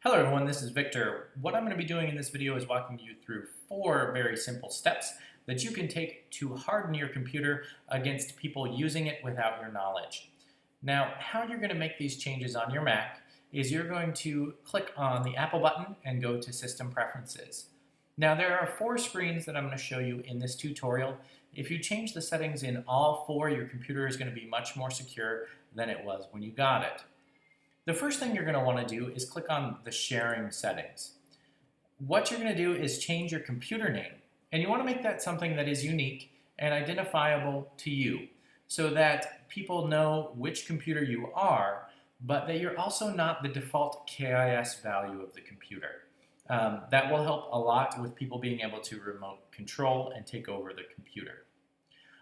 Hello everyone, this is Victor. What I'm going to be doing in this video is walking you through 4 very simple steps that you can take to harden your computer against people using it without your knowledge. Now, how you're going to make these changes on your Mac is you're going to click on the Apple button and go to System Preferences. Now, there are 4 screens that I'm going to show you in this tutorial. If you change the settings in all 4, your computer is going to be much more secure than it was when you got it. The first thing you're going to want to do is click on the sharing settings. What you're going to do is change your computer name, and you want to make that something that is unique and identifiable to you so that people know which computer you are, but that you're also not the default KIS value of the computer. That will help a lot with people being able to remote control and take over the computer.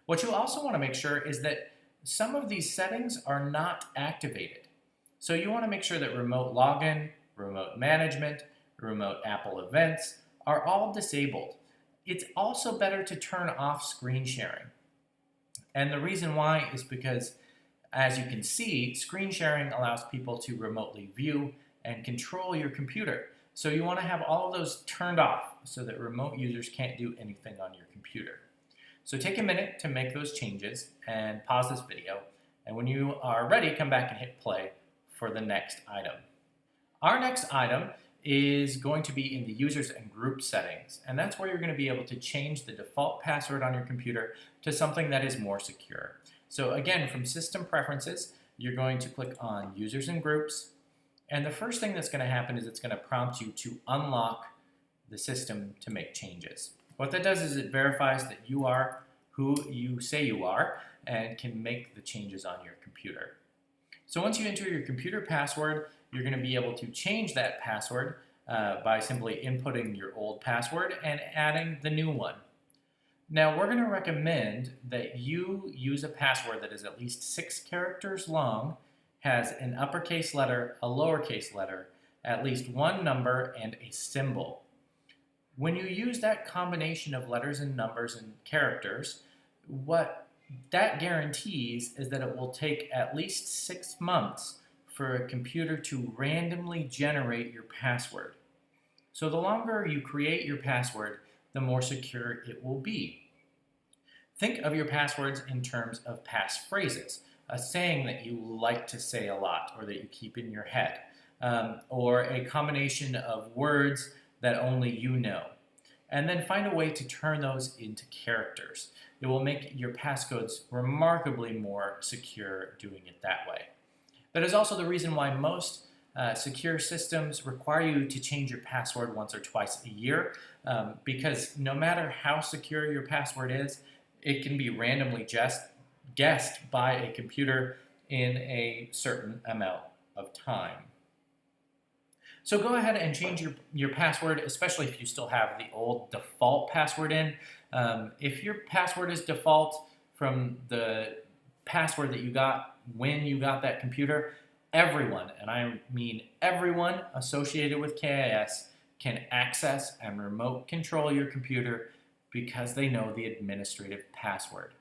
What you also want to make sure is that some of these settings are not activated. So you want to make sure that remote login, remote management, remote Apple events are all disabled. It's also better to turn off screen sharing. And the reason why is because, as you can see, screen sharing allows people to remotely view and control your computer. So you want to have all of those turned off so that remote users can't do anything on your computer. So take a minute to make those changes and pause this video. And when you are ready, come back and hit play for the next item. Our next item is going to be in the users and group settings, and that's where you're going to be able to change the default password on your computer to something that is more secure. So again, from System Preferences, you're going to click on Users and Groups, and the first thing that's going to happen is it's going to prompt you to unlock the system to make changes. What that does is it verifies that you are who you say you are and can make the changes on your computer. So once you enter your computer password, you're going to be able to change that password by simply inputting your old password and adding the new one. Now, we're going to recommend that you use a password that is at least 6 characters long, has an uppercase letter, a lowercase letter, at least one number, and a symbol. When you use that combination of letters and numbers and characters, what that guarantees is that it will take at least 6 months for a computer to randomly generate your password. So the longer you create your password, the more secure it will be. Think of your passwords in terms of passphrases, a saying that you like to say a lot or that you keep in your head, or a combination of words that only you know. And then find a way to turn those into characters. It will make your passcodes remarkably more secure doing it that way. That is also the reason why most secure systems require you to change your password once or twice a year, because no matter how secure your password is, it can be randomly guessed by a computer in a certain amount of time. So go ahead and change your password, especially if you still have the old default password in. If your password is default from the password that you got when you got that computer, everyone, and I mean everyone associated with KIS, can access and remote control your computer because they know the administrative password.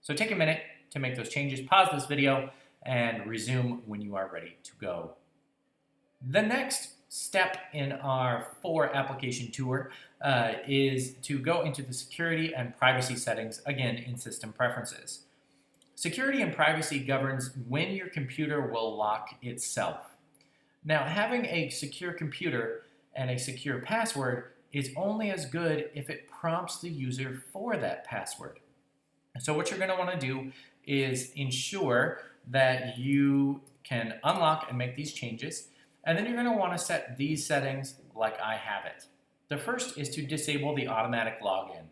So take a minute to make those changes, pause this video, and resume when you are ready to go. The next step in our 4 application tour is to go into the security and privacy settings, again in System Preferences. Security and privacy governs when your computer will lock itself. Now, having a secure computer and a secure password is only as good if it prompts the user for that password. So what you're going to want to do is ensure that you can unlock and make these changes. And then you're going to want to set these settings like I have it. The first is to disable the automatic login.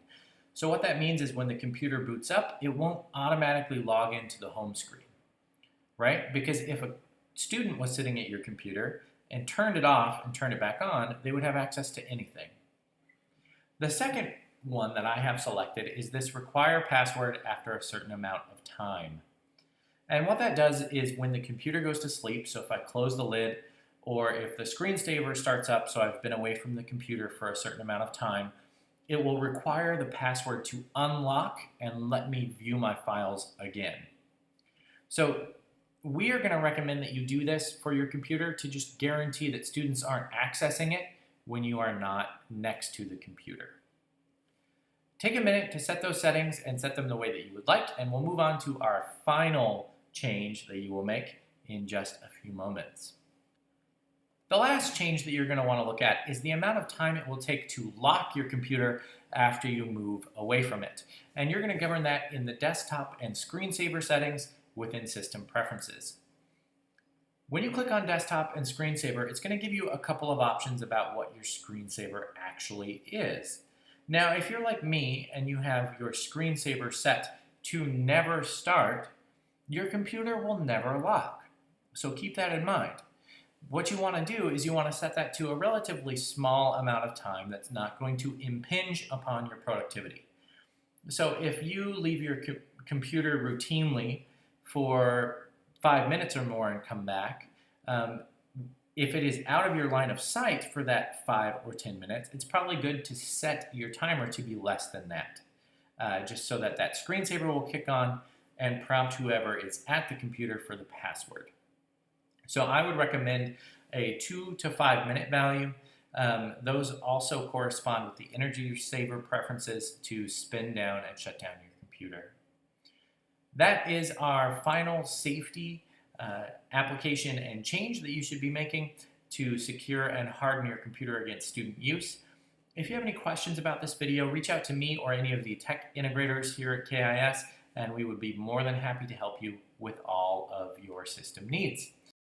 So what that means is when the computer boots up, it won't automatically log into the home screen, right? Because if a student was sitting at your computer and turned it off and turned it back on, they would have access to anything. The second one that I have selected is this require password after a certain amount of time. And what that does is when the computer goes to sleep, so if I close the lid, or if the screensaver starts up, so I've been away from the computer for a certain amount of time, it will require the password to unlock and let me view my files again. So We are going to recommend that you do this for your computer to just guarantee that students aren't accessing it when you are not next to the computer. Take a minute to set those settings and set them the way that you would like, and we'll move on to our final change that you will make in just a few moments. The last change that you're going to want to look at is the amount of time it will take to lock your computer after you move away from it. And you're going to govern that in the desktop and screensaver settings within System Preferences. When you click on Desktop and Screensaver, it's going to give you a couple of options about what your screensaver actually is. Now, if you're like me and you have your screensaver set to never start, your computer will never lock. So keep that in mind. What you want to do is you want to set that to a relatively small amount of time that's not going to impinge upon your productivity. So if you leave your computer routinely for 5 minutes or more and come back, if it is out of your line of sight for that 5 or 10 minutes, it's probably good to set your timer to be less than that, just so that that screensaver will kick on and prompt whoever is at the computer for the password. So I would recommend a 2 to 5 minute value. Those also correspond with the energy saver preferences to spin down and shut down your computer. That is our final safety application and change that you should be making to secure and harden your computer against student use. If you have any questions about this video, reach out to me or any of the tech integrators here at KIS, and we would be more than happy to help you with all of your system needs.